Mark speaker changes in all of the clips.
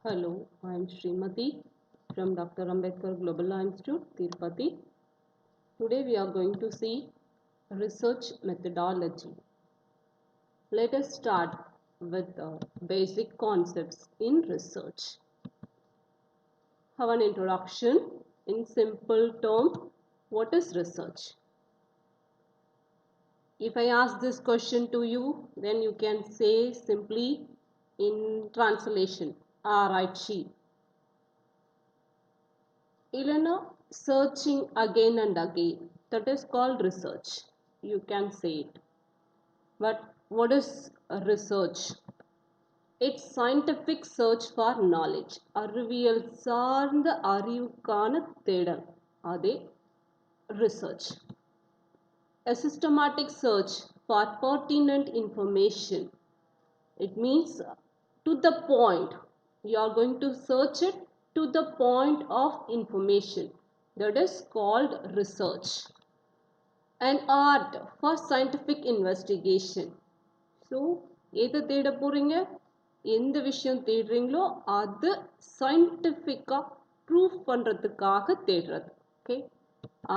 Speaker 1: Hello, I am Srimati from Dr. Ambedkar Global Law Institute, Tirupati. Today we are going to see research methodology. Let us start with basic concepts in research. Have an introduction in simple term. What is research? If I ask this question to you, then you can say simply in translation, Araichi. Ilana, searching again and again. That is called research. You can say it. But what is research? It's scientific search for knowledge. அறிவியல் சார்ந்த அறிவுக்கான தேடல். அதே research. A systematic search for pertinent information. It means to the point. You are going to search it to the point of information. That is called research. An art for scientific investigation. So, எது தேட போறீங்க எந்த விஷயம் தேடுறீங்களோ அது சயின்டிஃபிக்காக proof பண்ணுறதுக்காக தேடுறது okay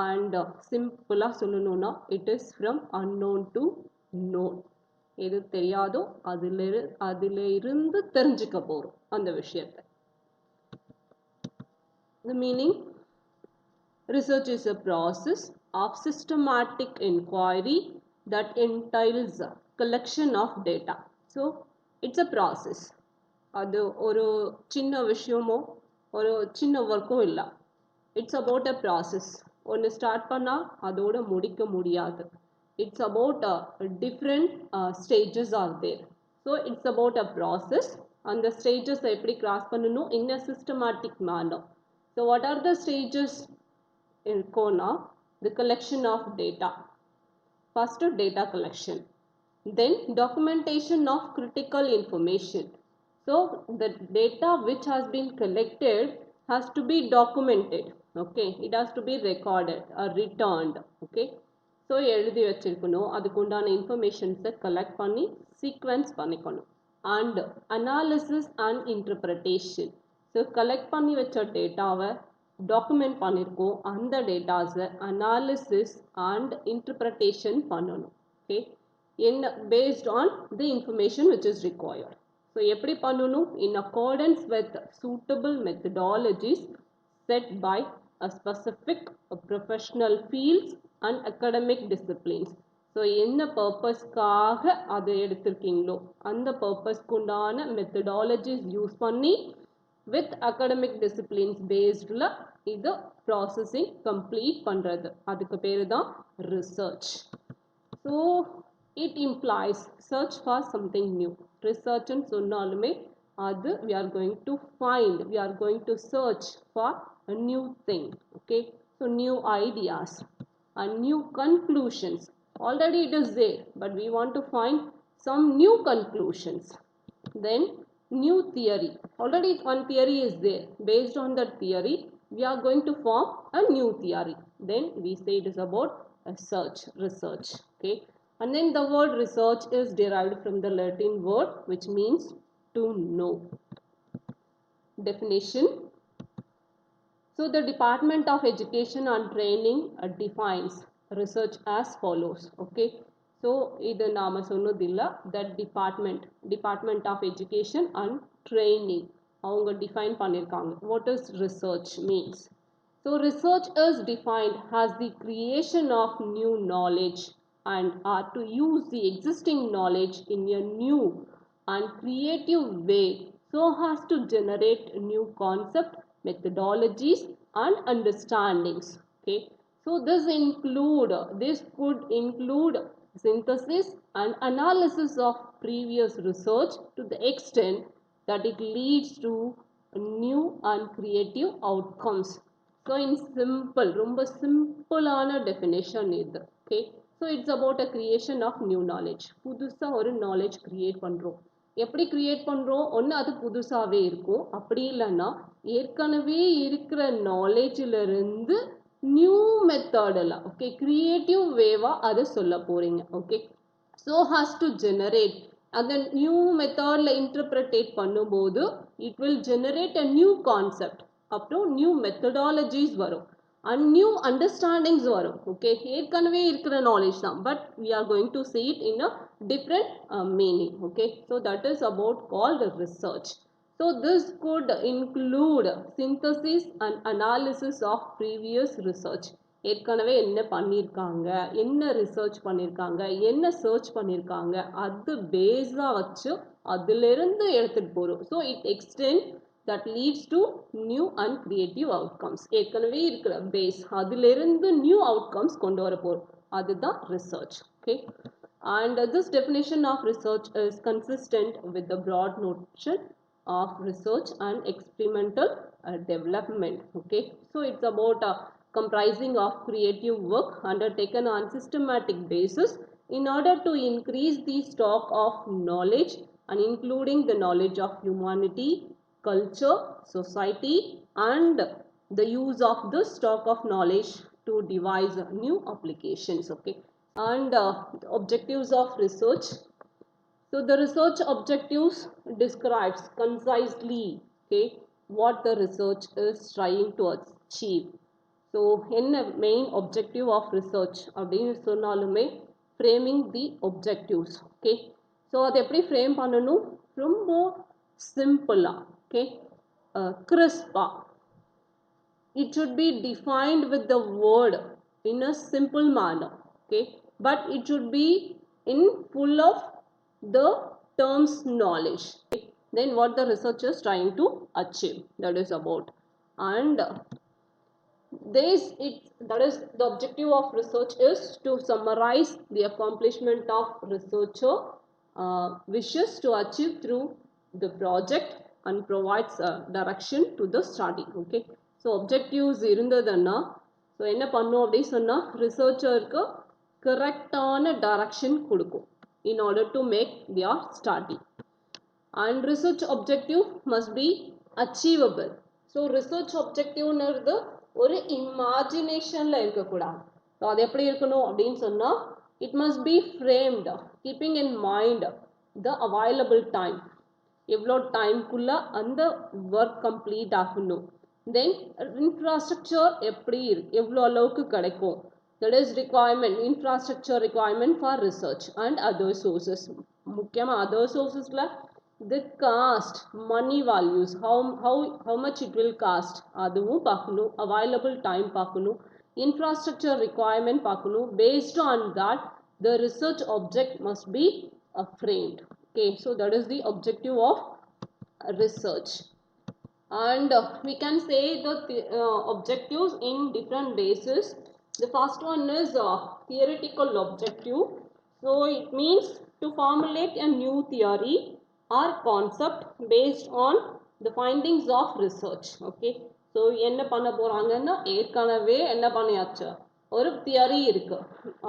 Speaker 1: and சிம்பிளாக சொல்லணும்னா it is from unknown to known எது தெரியாதோ அதில் இருந்து தெரிஞ்சுக்க போகிறோம் அந்த விஷயத்தை The meaning research is a process of systematic inquiry that entails a collection of data. So, it's a process. அது ஒரு சின்ன விஷயமோ ஒரு சின்ன ஒர்க்கோ இல்லை இட்ஸ் அபவுட் அ ப்ராசஸ் ஒன்று ஸ்டார்ட் பண்ணால் அதோட முடிக்க முடியாது it's about different stages are there so it's about a process அந்த ஸ்டேஜஸ் எப்படி கிராஸ் பண்ணணும் in a systematic manner so what are the stages இருக்கும்னா the collection of data. First, data collection. Then, documentation of critical information. So, the data which has been collected has to be documented. Okay, it has to be recorded or returned. Okay, so எழுதி வச்சிருக்கணும் அதுக்குண்டான இன்ஃபர்மேஷன்ஸை collect பண்ணி sequence பண்ணிக்கணும் and analysis and interpretation so collect பண்ணி வச்ச டேட்டாவை document பண்ணியிருக்கோம் அந்த டேட்டாஸை அனாலிசிஸ் அண்ட் இன்டர்பிரிட்டேஷன் பண்ணணும் okay in based on the information which is required. So, எப்படி பண்ணணும் in accordance with suitable methodologies set by a specific professional fields and academic disciplines. So, என்ன பர்பஸ்க்காக அதை எடுத்திருக்கீங்களோ அந்த பர்பஸ்க்கு உண்டான methodologies யூஸ் பண்ணி with academic disciplines basedல இது processing complete பண்றது அதுக்கு பேரு தான் research. So, it implies search for something new. Research and sonnalume adu we are going to find, we are going to search for a new thing. Okay, so new ideas and new conclusions. Already it is there, but we want to find some new conclusions. Then new theory. Already one theory is there. Based on that theory, we are going to form a new theory. Then we say it is about a search, research. Okay. And then the word research is derived from the Latin word which means to know. Definition. So, the Department of Education and Training defines research as follows. Okay. So, idu nama sonnadilla that Department of Education and Training avanga define pannirukanga. What is research means? So, research is defined as the creation of new knowledge and are to use the existing knowledge in a new and creative way so as to generate new concept, methodologies and understandings. Okay, so this could include synthesis and analysis of previous research to the extent that it leads to new and creative outcomes. So, in simple, ரொம்ப சிம்பிளான definition இது. Okay, so it's about a creation of new knowledge. புதுசா ஒரு knowledge create பண்றோம். எப்படி create பண்றோம்? ஒன்று அது புதுசாவே இருக்கும். அப்படி இல்லைன்னா ஏற்கனவே இருக்கிற knowledgeல இருந்து நியூ மெத்தடில் ஓகே கிரியேட்டிவ் வேவாக அதை சொல்ல போகிறீங்க okay so has to generate அந்த நியூ மெத்தடில் இன்டர்பிரட்டேட் பண்ணும்போது it will generate a new concept, அப்புறம் new methodologies வரும், and new understandings வரும். Okay, ஏற்கனவே இருக்கிற knowledge தான், but we are going to see it in a different meaning. Okay, so that is about called research. So this could include synthesis and analysis of previous research. ஏற்கனவே என்ன பண்ணியிருக்காங்க, என்ன research பண்ணியிருக்காங்க, என்ன search பண்ணியிருக்காங்க, அது பேஸாக வச்சு அதிலிருந்து எடுத்துகிட்டு போகிறோம். So it extend that leads to new and creative outcomes. ஏற்கனவே இருக்கிற பேஸ் அதிலிருந்து நியூ அவுட்கம்ஸ் கொண்டு வர போகிறோம், அதுதான் research. Okay, and this definition of research is consistent with the broad notion of research and experimental development. Okay, so it's about comprising of creative work undertaken on systematic basis in order to increase the stock of knowledge and including the knowledge of humanity, culture, society, and the use of this stock of knowledge to devise new applications. Okay, and objectives of research. So the research objectives describes concisely, okay, what the research is trying to achieve. So என்ன main objective of research அப்படின்னு சொன்னாலுமே framing the objectives. Okay, so அது எப்படி frame பண்ணணும், ரொம்ப சிம்பிளா, okay, crispa. It should be defined with the word in a simple manner. Okay, but it should be in full of the terms knowledge. Okay? Then what the researcher is trying to achieve, that is about. And that is the objective of research is to summarize the accomplishment of researcher wishes to achieve through the project and provides direction to the study. Okay, so objectives irundadana, so enna pannum appdi sonna researcher ku correctaana direction kudukum in order to make their study. And research objective must be achievable. So research objective nirudhu ஒரு இமேஜினேஷன்ல இருக்கக்கூடாது. So அது எப்படி இருக்கணும் அப்படின்னு சொன்னால், it must be framed keeping in mind the available time, எவ்வளோ டைம்குள்ளே அந்த work complete ஆகணும். தென் இன்ஃப்ராஸ்ட்ரக்சர் எப்படி எவ்வளோ அளவுக்கு கிடைக்கும், that is requirement, infrastructure requirement for research and other sources. முக்கியமாக other சோர்சஸில் the cost, money values, how much it will cost, அதுவும் பார்க்கணும், available time பார்க்கணும், infrastructure requirement பார்க்கணும். Based on that the research object must be framed. Okay, so that is the objective of research. And we can say the objectives in different bases. The first one is theoretical objective. So it means to formulate a new theory or concept based on the findings of research. Okay, so என்ன பண்ண போறாங்கன்னா, ஏற்கனவே என்ன பண்ணியாச்சு, ஒரு theory இருக்கு,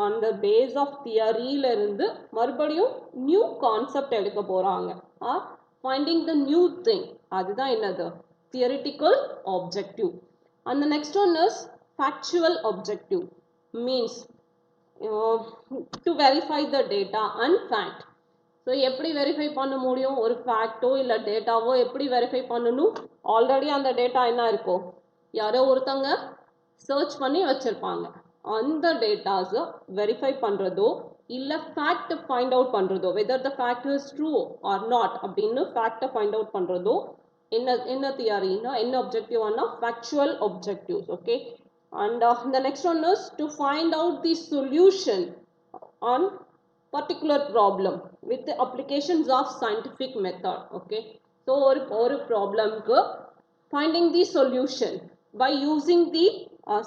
Speaker 1: அந்த base of தியரியில இருந்து மறுபடியும் நியூ கான்செப்ட் எடுக்க போறாங்க, are finding the new thing, அதுதான் என்னது theoretical objective. And the next one is factual objective, means to verify the data and fact. So எப்படி வெரிஃபை பண்ண முடியும், ஒரு ஃபேக்டோ இல்லை டேட்டாவோ எப்படி வெரிஃபை பண்ணணும், ஆல்ரெடி அந்த டேட்டா என்ன இருக்கோ, யாரோ ஒருத்தங்க சர்ச் பண்ணி வச்சுருப்பாங்க, அந்த டேட்டாஸை வெரிஃபை பண்ணுறதோ இல்லை ஃபேக்ட் ஃபைண்ட் அவுட் பண்ணுறதோ, whether the fact is true R not அப்படின்னு ஃபேக்டை ஃபைண்ட் அவுட் பண்ணுறதோ என்ன தியரினா, என்ன objectiveனா factual objectives. Okay, and the next one is to find out the solution on particular problem with the applications of scientific method. Okay, so ஒரு problemக்கு finding the solution by using the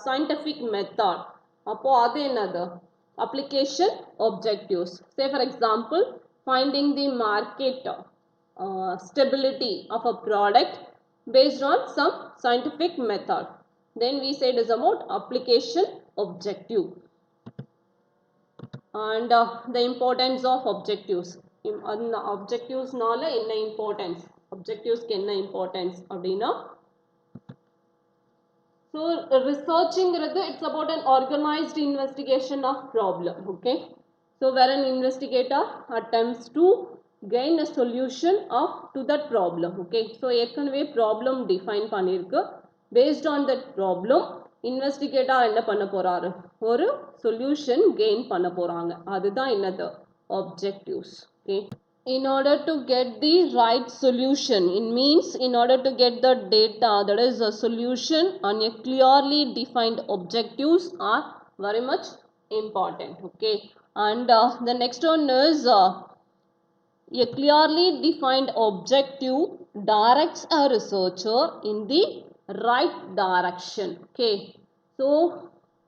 Speaker 1: scientific method, அப்போ அது என்னது application objectives. Say for example, finding the market stability of a product based on some scientific method, then we say it is about application objective. And the importance of objectives, objectives நால என்ன importance, objectives க்கு என்ன importance அப்படின்னா, so researchங்கிறது it's about an organized investigation of problem. Okay, so where an investigator attempts to gain a solution of to that problem. Okay, so ஏற்கனவே problem define பண்ணிருக்கு. Based on that problem investigator என்ன பண்ண போறாரு, ஒரு solution gain பண்ண போறாங்க. அதுதான் என்னது, objectives. Okay, in order to get the right solution, it means in order to get the data, that is a solution on a clearly defined objectives are very much important. Okay, and the next one is a clearly defined objective directs a researcher in the right direction. Okay, so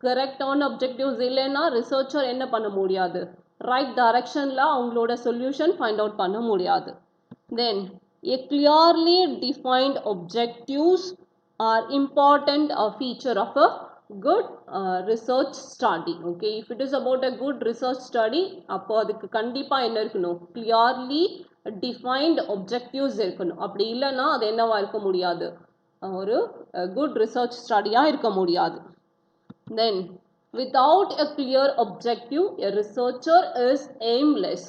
Speaker 1: correct on objectives இல்லைன்னா researcher என்ன பண்ண முடியாது, right directionல அவங்களோட solution find out பண்ண முடியாது. Then a clearly defined objectives are important a feature of a good research study. Okay, if it is about a good research study, அப்போ அதுக்கு கண்டிப்பா என்ன இருக்கணும், clearly defined objectives இருக்கணும். அப்படி இல்லைன்னா அது என்னவா இருக்க முடியாது, ஒரு good research study-ஆ இருக்க முடியாது. Then without a clear objective, a researcher is aimless.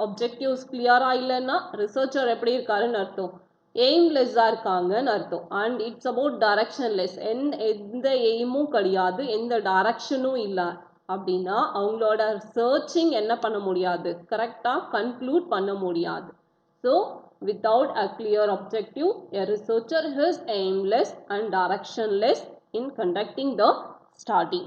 Speaker 1: Objectives clear-ஆ இல்லைன்னா researcher எப்படி இருக்காருன்னு அர்த்தம், எய்ம்லெஸ்ஸா இருக்காங்கன்னு அர்த்தம். அண்ட் இட்ஸ் அபவுட் டைரக்ஷன்லெஸ், எந்த எய்மும் கிடையாது, எந்த டைரக்ஷனும் இல்லை அப்படின்னா அவங்களோட சர்ச்சிங் என்ன பண்ண முடியாது, கரெக்டாக கன்க்ளூட் பண்ண முடியாது. So without a clear objective, a researcher is aimless and directionless in conducting the study.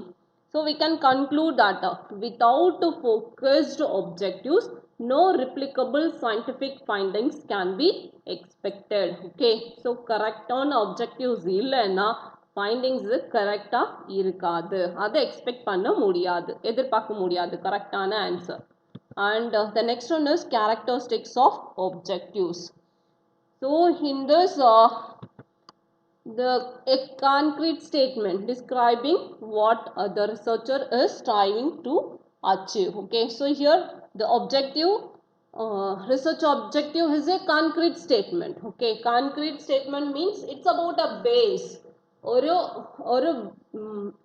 Speaker 1: So we can conclude that without focused objectives, no replicable scientific findings can be expected. Okay, so correct on objectives இல்லைன்னா findings கரெக்டா இருக்காது, அதை expect பண்ண முடியாது, எதிர்பார்க்க முடியாது கரெக்டான answer. And the next one is characteristics of objectives. So in this a concrete statement describing what the researcher is striving to achieve. Okay, so here the objective, research objective is a concrete statement. Okay, concrete statement means it's about a base. ஒரு ஒரு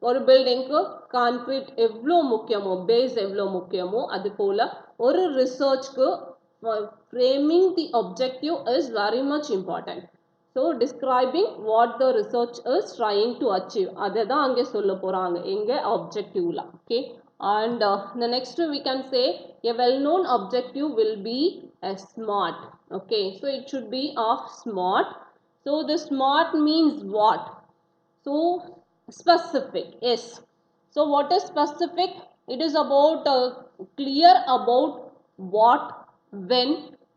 Speaker 1: ஒரு பில்டிங்க்கு concrete எவ்வளோ முக்கியமோ, base எவ்வளோ முக்கியமோ, அது போல் ஒரு ரிசர்ச்க்கு framing the objective is very much important. So describing what the research is trying to achieve, அதை தான் அங்கே சொல்ல போகிறாங்க எங்கே objectiveல. Okay, and the next we can say a well-known objective will be a SMART. Okay, so it should be of SMART. So the SMART means what? So specific, yes. So what is specific? It is about clear about what, when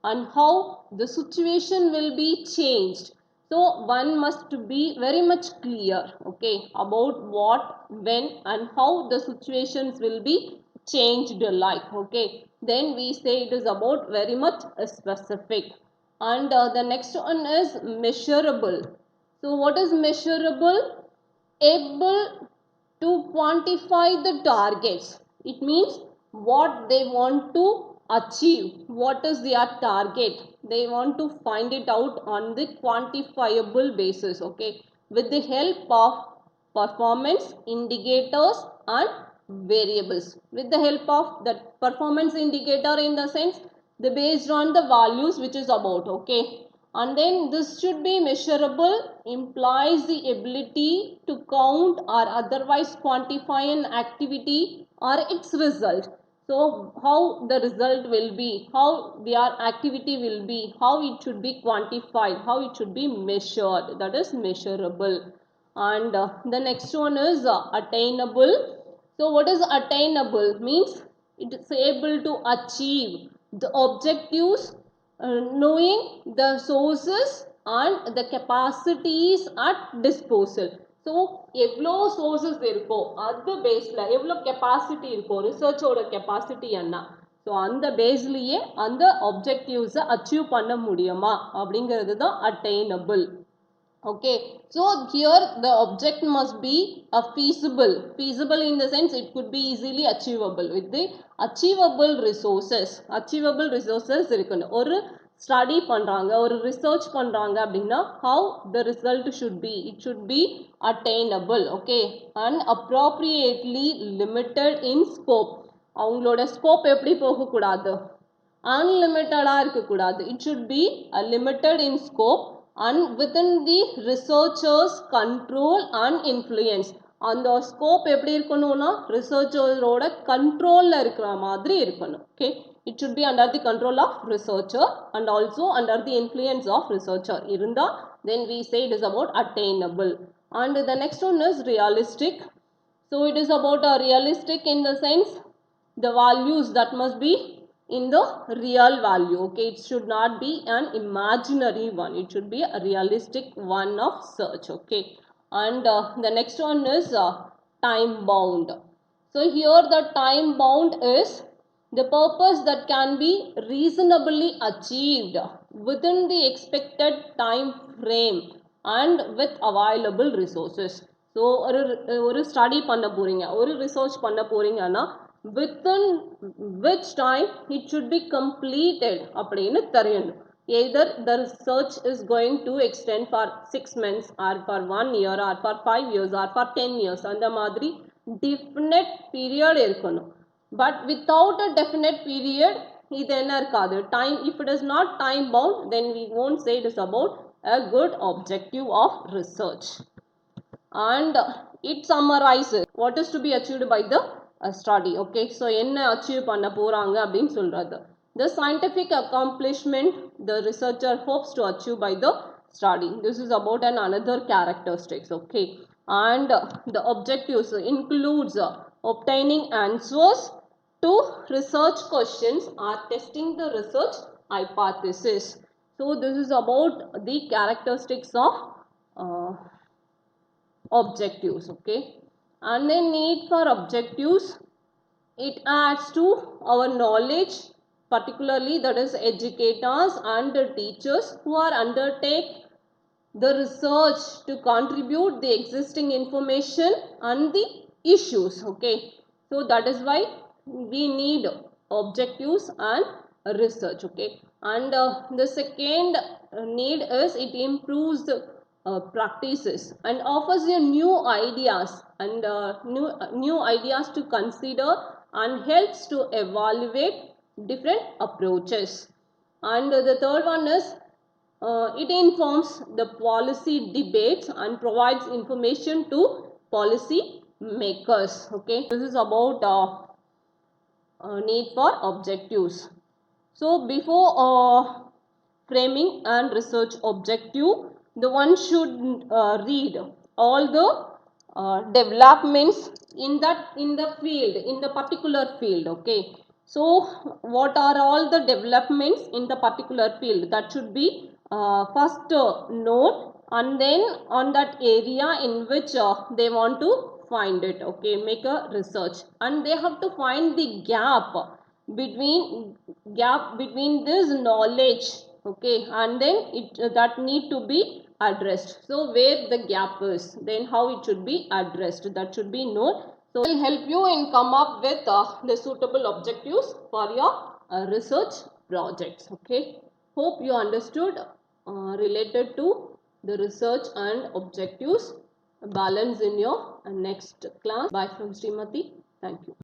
Speaker 1: and how the situation will be changed. So one must be very much clear, okay, about what, when and how the situations will be changed like. Okay, then we say it is about very much specific. And the next one is measurable. So what is measurable? Able to quantify the targets. It means what they want to achieve, what is their target, they want to find it out on the quantifiable basis. Okay, with the help of performance indicators and variables. With the help of the performance indicator, in the sense the based on the values which is about. Okay, and then this should be measurable, implies the ability to count or otherwise quantify an activity or its result. So how the result will be, how their activity will be, how it should be quantified, how it should be measured, that is measurable. And the next one is attainable. So what is attainable? Means it is able to achieve the objectives, knowing the sources and the capacities at disposal. So எவ்வளோ sources இருக்கோ அது பேஸில் எவ்வளோ capacity இருக்கோ, ரிசர்ச்சோட capacity என்ன, so அந்த பேஸ்லேயே அந்த ஆப்ஜெக்டிவ்ஸை achieve பண்ண முடியுமா அப்படிங்கிறது தான் attainable. Okay, so here the object must be feasible. Feasible in the sense it could be easily achievable with the achievable resources. Achievable resources இருக்கணும். ஒரு ஸ்டடி பண்ணுறாங்க, ஒரு ரிசர்ச் பண்ணுறாங்க அப்படின்னா how the result should be, it should be attainable. Okay, and appropriately limited in scope. அவங்களோட scope எப்படி போகக்கூடாது, unlimited இருக்கக்கூடாது. It should be limited in scope and within the researchers control and influence. அந்த scope எப்படி இருக்கணும்னா ரிசர்ச்சரோட கண்ட்ரோல்ல இருக்கிற மாதிரி இருக்கணும். Okay, it should be under the control of researcher and also under the influence of researcher இருந்தா then we say it is about attainable. And the next one is realistic. So it is about a realistic in the sense the values that must be in the real value. Okay, it should not be an imaginary one, it should be a realistic one of search. Okay, and the next one is time bound. So here the time bound is the purpose that can be reasonably achieved within the expected time frame and with available resources. So ஒரு study பண்ண போறீங்க, ஒரு research பண்ண போறீங்கன்னா within which time it should be completed அப்படின்னு தெரியணும். Either the research is going to extend for 6 months or for 1 year or for 5 years or for 10 years, அந்த மாதிரி definite period இருக்கணும். But without a definite period இது என்ன இருக்காது time. If it is not time bound then we won't say it is about a good objective of research. And it summarizes what is to be achieved by the study. Okay, so என்ன achieve பண்ண போறாங்க அப்படின்னு சொல்றது, the scientific accomplishment the researcher hopes to achieve by the study. This is about another characteristics. Okay, and the objectives includes obtaining answers to research questions or testing the research hypothesis. So this is about the characteristics of objectives. Okay, and then need for objectives, it adds to our knowledge, particularly that is educators and the teachers who are undertake the research to contribute the existing information and the issues. Okay, so that is why we need objectives and research. Okay, and the second need is it improves the practices and offers you new ideas and new ideas to consider and helps to evaluate different approaches. And the third one is it informs the policy debates and provides information to policy makers. Okay, this is about need for objectives. So before framing and research objective, the one should read all the developments in the field, in the particular field. Okay, so what are all the developments in the particular field, that should be first note, and then on that area in which they want to find it. Okay, make a research and they have to find the gap between this knowledge. Okay, and then it that need to be addressed. So where the gap is, then how it should be addressed, that should be known. So it will help you in come up with the suitable objectives for your research projects. Okay, hope you understood related to the research and objectives. Balance in your next class. Bye from Srimati. Thank you.